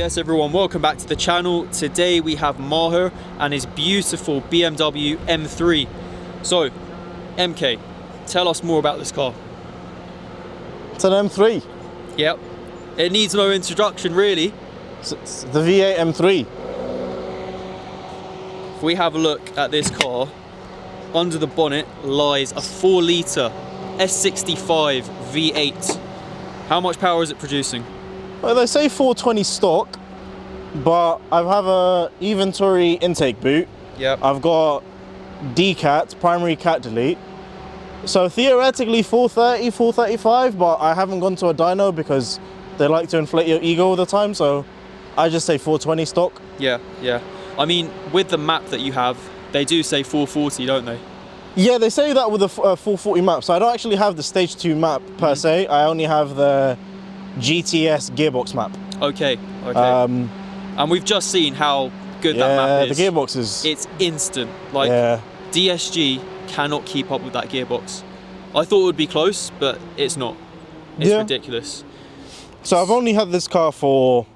Yes everyone, welcome back to the channel. Today we have Maher and his beautiful BMW M3. So, MK, tell us more about this car. It's an M3. Yep, it needs no introduction really. It's the V8 M3. If we have a look at this car, under the bonnet lies a 4 litre S65 V8. How much power is it producing? Well, they say 420 stock, but I have a inventory intake boot. Yep. I've got DCAT, primary cat delete. So theoretically 430, 435, but I haven't gone to a dyno because they like to inflate your ego all the time, so I just say 420 stock. Yeah. I mean, with the map that you have, they do say 440, don't they? Yeah, they say that with the 440 map. So I don't actually have the stage 2 map per se. I only have the GTS gearbox map. Okay. And we've just seen how good that map is. The gearbox is... It's instant. Like, DSG cannot keep up with that gearbox. I thought it would be close, but it's not. It's ridiculous. So I've only had this car for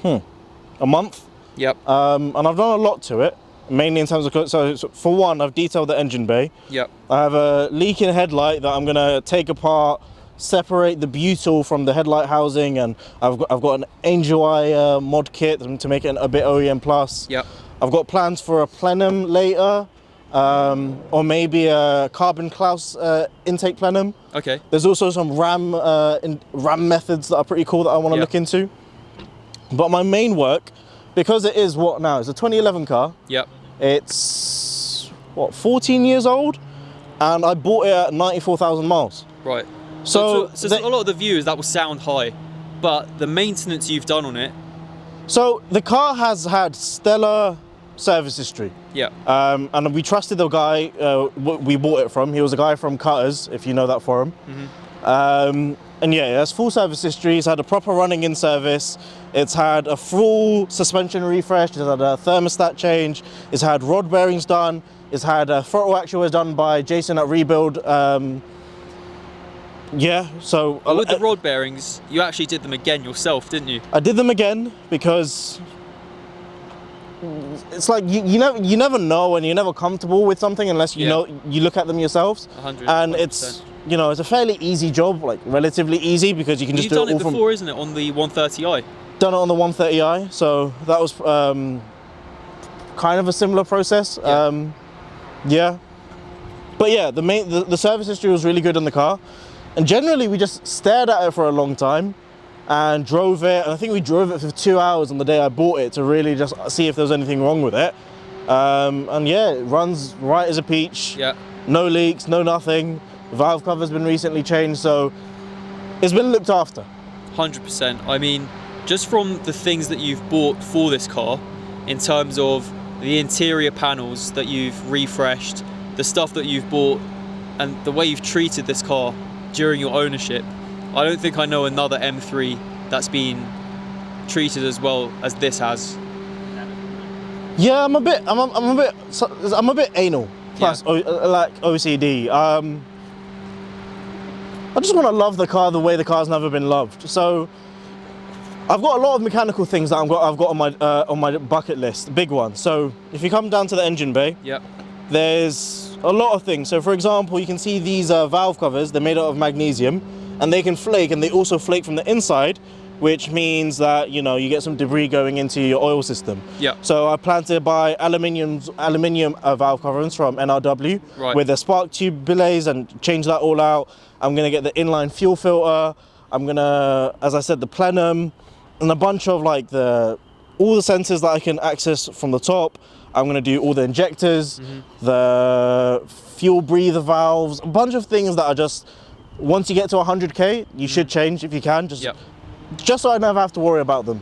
a month. Yep. And I've done a lot to it, mainly in terms of... So for one, I've detailed the engine bay. Yep. I have a leaking headlight that I'm going to take apart, separate the butyl from the headlight housing, and I've got an Angel Eye mod kit to make it a bit OEM plus. Yep. I've got plans for a plenum later, or maybe a carbon Klaus intake plenum. Okay. There's also some RAM methods that are pretty cool that I want to look into. But my main work, because it is what now? It's a 2011 car. Yep. It's what, 14 years old, and I bought it at 94,000 miles. Right. So a lot of the viewers that will sound high, but the maintenance you've done on it. So the car has had stellar service history. Yeah. And we trusted the guy we bought it from. He was a guy from Cutters, if you know that forum. And yeah, it has full service history. It's had a proper running in service. It's had a full suspension refresh. It's had a thermostat change. It's had rod bearings done. It's had a throttle actuators done by Jason at Rebuild. Yeah, so... With the rod bearings, you actually did them again yourself, didn't you? I did them again because it's like you never know, and you're never comfortable with something unless you know, you look at them yourselves. 100%. And it's, you know, it's a fairly easy job, like relatively easy, because you can just do it all from... You've done it before, isn't it, on the 130i? Done it on the 130i, so that was kind of a similar process. Yeah. But yeah, the service history was really good on the car. And generally, we just stared at it for a long time and drove it. And I think we drove it for 2 hours on the day I bought it to really just see if there was anything wrong with it. And yeah, it runs right as a peach. Yeah. No leaks, no nothing. Valve cover's been recently changed, so it's been looked after. 100%. I mean, just from the things that you've bought for this car, in terms of the interior panels that you've refreshed, the stuff that you've bought, and the way you've treated this car during your ownership, I don't think I know another M3 that's been treated as well as this has. Yeah, I'm a bit anal, plus like OCD. I just want to love the car the way the car's never been loved. So I've got a lot of mechanical things that I've got on my bucket list, big ones. So if you come down to the engine bay, there's a lot of things. So for example, you can see these valve covers. They're made out of magnesium, and they can flake, and they also flake from the inside, which means that, you know, you get some debris going into your oil system. So I plan to buy aluminium valve coverings from NRW with the spark tube billets and change that all out. I'm gonna get the inline fuel filter. I'm gonna, as I said, the plenum, and a bunch of like all the sensors that I can access from the top. I'm gonna do all the injectors, the fuel breather valves, a bunch of things that are just, once you get to 100K, you should change if you can, just so I never have to worry about them.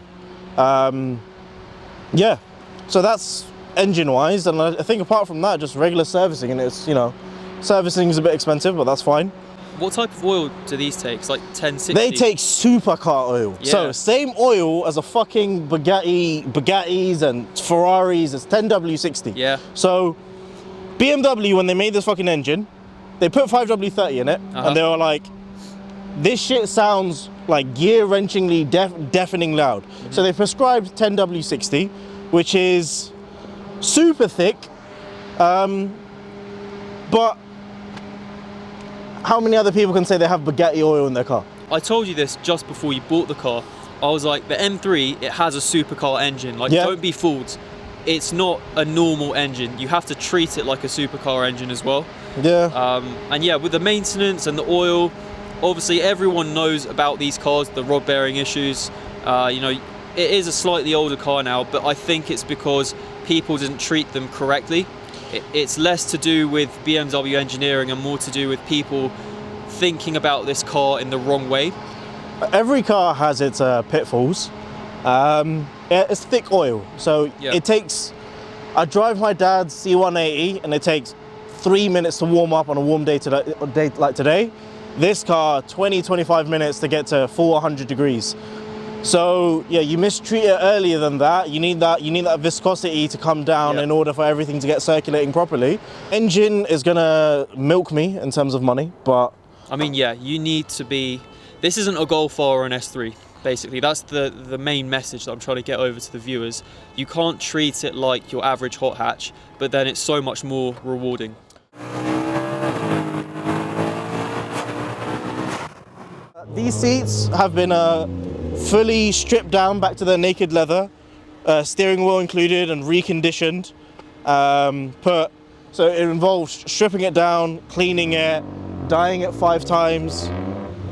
Yeah, so that's engine-wise, and I think apart from that, just regular servicing, and it's, you know, servicing is a bit expensive, but that's fine. What type of oil do these take? It's like 1060? They take supercar oil. Yeah. So same oil as a fucking Bugattis and Ferraris, it's 10W60. Yeah. So BMW, when they made this fucking engine, they put 5W30 in it, and they were like, this shit sounds like gear-wrenchingly deafening loud. So they prescribed 10W60, which is super thick, but how many other people can say they have Bugatti oil in their car? I told you this just before you bought the car. I was like, the M3, it has a supercar engine. Like, don't be fooled. It's not a normal engine. You have to treat it like a supercar engine as well. Yeah. And yeah, with the maintenance and the oil, obviously everyone knows about these cars, the rod bearing issues. You know, it is a slightly older car now, but I think it's because people didn't treat them correctly. It's less to do with BMW engineering and more to do with people thinking about this car in the wrong way. Every car has its pitfalls. It's thick oil, so it takes. I drive my dad's C180, and it takes 3 minutes to warm up on a warm day like today. This car, 20-25 minutes to get to full 100 degrees. So yeah, you mistreat it earlier than that. You need that viscosity to come down in order for everything to get circulating properly. Engine is gonna milk me in terms of money, but I mean, yeah, you need to be. This isn't a Golf R or an S3. Basically, that's the main message that I'm trying to get over to the viewers. You can't treat it like your average hot hatch, but then it's so much more rewarding. These seats have been fully stripped down back to their naked leather, steering wheel included and reconditioned. So it involves stripping it down, cleaning it, dyeing it 5 times,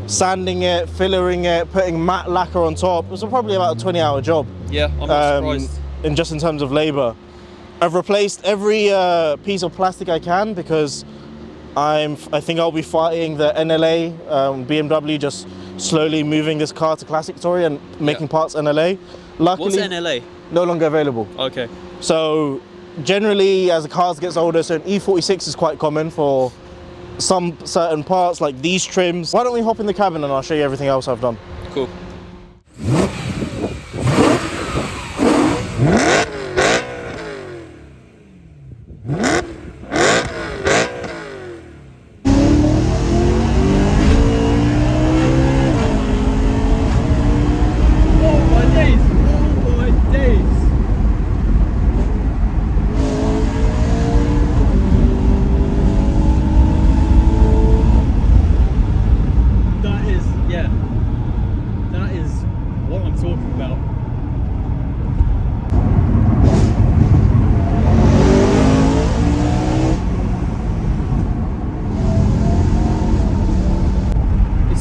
sanding it, fillering it, putting matte lacquer on top. It was probably about a 20-hour job. Yeah, I'm not surprised. Just in terms of labor. I've replaced every piece of plastic I can because I think I'll be fighting the NLA, BMW, just slowly moving this car to Classic Story and making parts NLA. Luckily, what's NLA? No longer available. Okay. So generally, as the car gets older, so an E46 is quite common for some certain parts, like these trims. Why don't we hop in the cabin and I'll show you everything else I've done. Cool.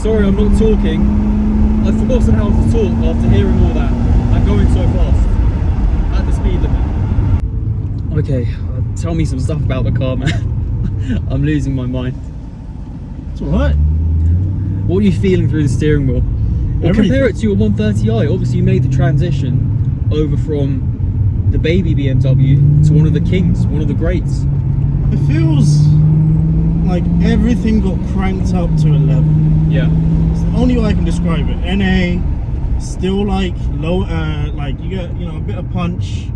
Sorry, I'm not talking. I've forgotten how to talk after hearing all that and going so fast at the speed limit. Okay, tell me some stuff about the car, man. I'm losing my mind. It's alright. What are you feeling through the steering wheel? Well, compare it to your 130i. Obviously, you made the transition over from the baby BMW to one of the kings, one of the greats. It feels like everything got cranked up to 11. Yeah. It's the only way I can describe it. NA, still like low, like you get, a bit of punch.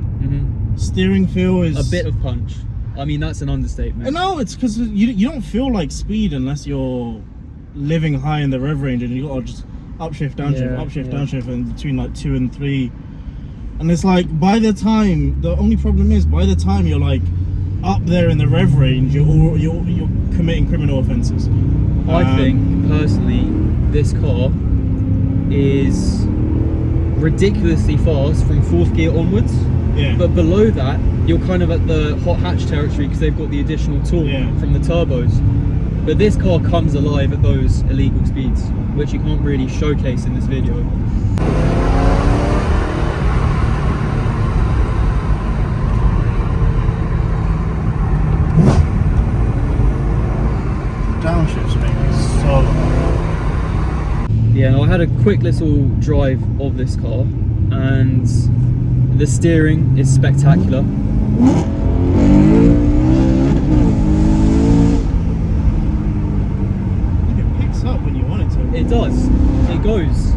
Steering feel is... A bit of punch. I mean, that's an understatement. No, it's because you don't feel like speed unless you're living high in the rev range and you got to just upshift, downshift, upshift, downshift, and between like 2 and 3. And it's like, by the time, the only problem is, by the time you're like up there in the rev range, you're committing criminal offences. I think, personally, this car is ridiculously fast from 4th gear onwards. Yeah. But below that, you're kind of at the hot hatch territory because they've got the additional torque from the turbos. But this car comes alive at those illegal speeds, which you can't really showcase in this video. Downshift's making so... Yeah, I had a quick little drive of this car, and the steering is spectacular. It picks up when you want it to. It does. It goes.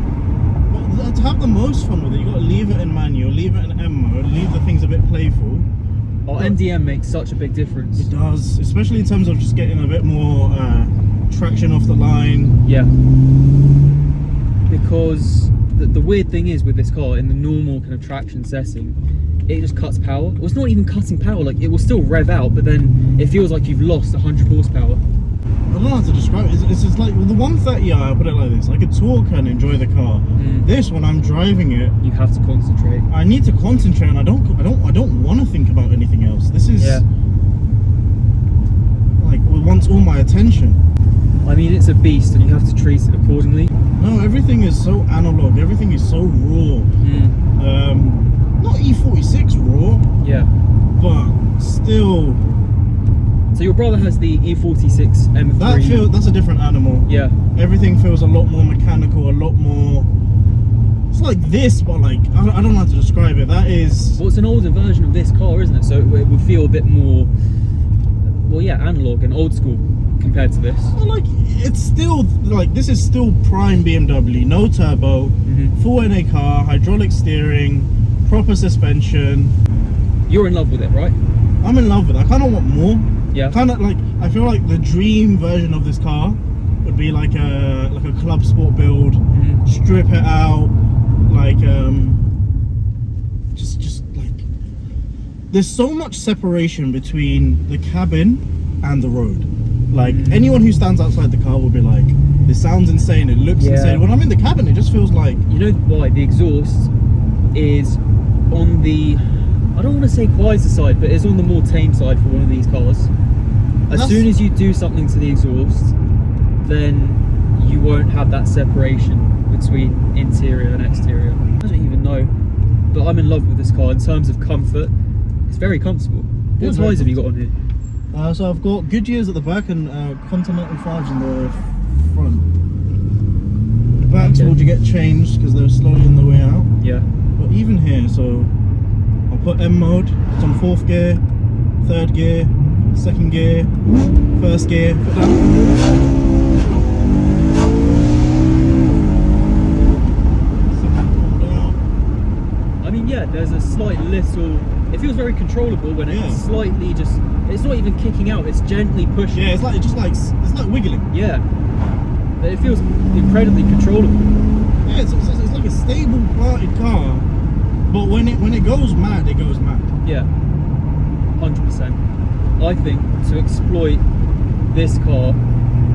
But to have the most fun with it, you got to leave it in manual, leave it in M mode, leave the things a bit playful. Oh, MDM makes such a big difference. It does, especially in terms of just getting a bit more traction off the line. Yeah. because the weird thing is with this car, in the normal kind of traction setting, it just cuts power. Well, it's not even cutting power, like it will still rev out, but then it feels like you've lost 100 horsepower. I don't know how to describe it. It's just like with the 130i, I'll put it like this: I could talk and enjoy the car. This, when I'm driving it, you have to concentrate. I need to concentrate, and I don't want to think about anything else. This is like it wants all my attention. I mean, it's a beast, and you have to treat it accordingly. No, everything is so analog. Everything is so raw. Not E46 raw. Yeah. But still. So your brother has the E46 M3. That's a different animal. Yeah. Everything feels a lot more mechanical, a lot more. It's like this, but like I don't know how to describe it. That is. Well, it's an older version of this car, isn't it? So it would feel a bit more. Well, yeah, analog and old school compared to this. Well, like it's still like this is still prime BMW. No turbo, full NA car, hydraulic steering, proper suspension. You're in love with it, right? I'm in love with it. I kind of want more. Yeah. Kind of like I feel like the dream version of this car would be like a club sport build, strip it out, like just like there's so much separation between the cabin and the road. Like anyone who stands outside the car will be like, this sounds insane, it looks insane. When I'm in the cabin, it just feels like, you know why? The exhaust is on the, I don't want to say quieter side, but it's on the more tame side for one of these cars. As soon as you do something to the exhaust, then you won't have that separation between interior and exterior. I don't even know, but I'm in love with this car in terms of comfort. It's very comfortable. What tyres have you got on here? So I've got Goodyears at the back and Continental 5s in the front. The backs will get changed because they're slowly on the way out. Yeah. But even here, so I'll put M mode. It's on 4th gear, 3rd gear, 2nd gear, 1st gear. Put that. I mean, yeah, there's a slight little. It feels very controllable when it's slightly just. It's not even kicking out. It's gently pushing. Yeah, it's like it's like wiggling. Yeah, but it feels incredibly controllable. Yeah, it's like a stable, parted car, but when it goes mad, it goes mad. Yeah, 100%. I think to exploit this car,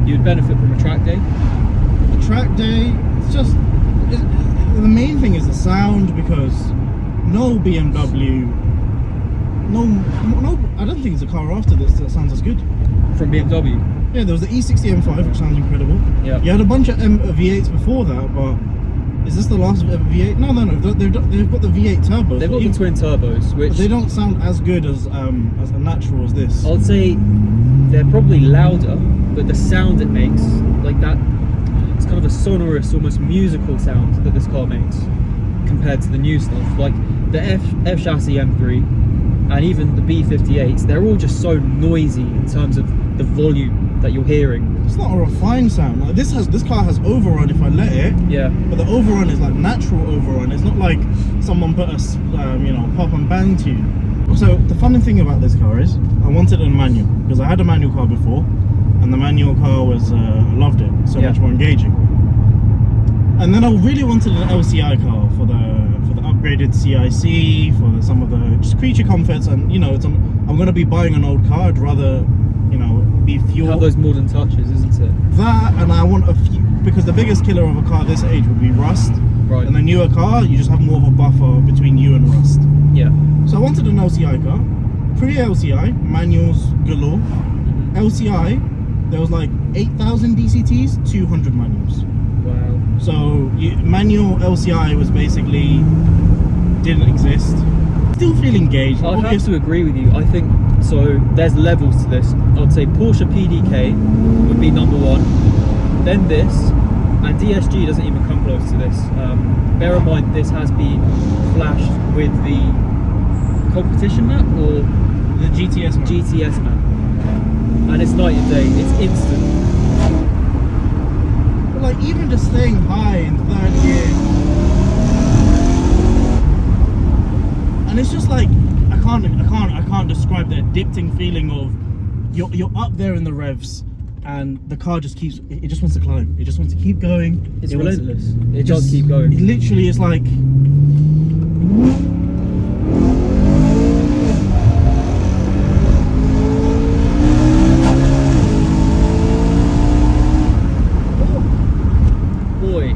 you'd benefit from a track day. A track day, the main thing is the sound, because no BMW, no, I don't think there's a car after this that sounds as good. From BMW? Yeah, there was the E60 M3, which sounds incredible. Yeah. You had a bunch of V8s before that, but is this the last V8? No, they've got the V8 turbos. They've got the twin turbos, which they don't sound as good as a natural as this. I'd say they're probably louder, but the sound it makes, like that, it's kind of a sonorous, almost musical sound that this car makes compared to the new stuff. Like the F chassis M3 and even the B58s, they're all just so noisy in terms of the volume that you're hearing. It's not a refined sound. Like this car has overrun if I let it. Yeah. But the overrun is like natural overrun. It's not like someone put a pop and bang tune. So the funny thing about this car is I wanted a manual because I had a manual car before, and the manual car was I loved it. So much more engaging. And then I really wanted an LCI car for the upgraded CIC, for some of the just creature comforts, and I'm going to be buying an old car. I'd rather be fuel. Have those modern touches, isn't it? That, and I want a few, because the biggest killer of a car this age would be rust. Right. And the newer car, you just have more of a buffer between you and rust. Yeah. So I wanted an LCI car, pre-LCI, manuals galore. LCI, there was like 8,000 DCTs, 200 manuals. Wow. So manual LCI was basically didn't exist. Still feel engaged. I have to agree with you. I think so. There's levels to this. I'd say Porsche PDK would be number one, then this, and DSG doesn't even come close to this. Bear in mind this has been flashed with the competition map or the GTS map. GTS map, and it's night and day. It's instant. But like even just staying high in 3rd gear. And it's just like I can't describe the addicting feeling of you're up there in the revs, and the car just keeps, it just wants to climb. It just wants to keep going. It's relentless. It does keep going. It literally is like... Boy.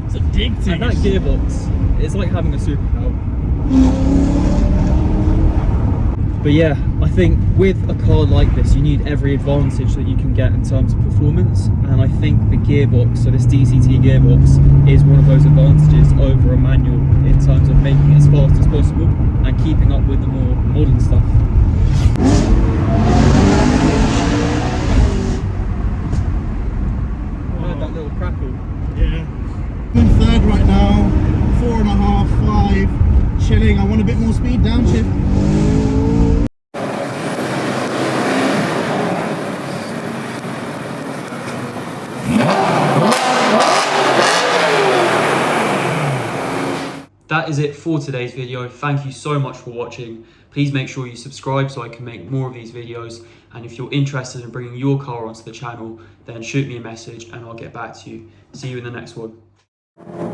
It's addictive. And that gearbox, it's like having a superpower. But yeah, I think with a car like this, you need every advantage that you can get in terms of performance, and I think the gearbox, so this DCT gearbox, is one of those advantages over a manual in terms of making it as fast as possible and keeping up with the more modern stuff. Heard that little crackle. Yeah. I'm in third right now, 4.5, 5, chilling. I want a bit more speed, downshift. That is it for today's video. Thank you so much for watching. Please make sure you subscribe so I can make more of these videos. And if you're interested in bringing your car onto the channel, then shoot me a message and I'll get back to you. See you in the next one.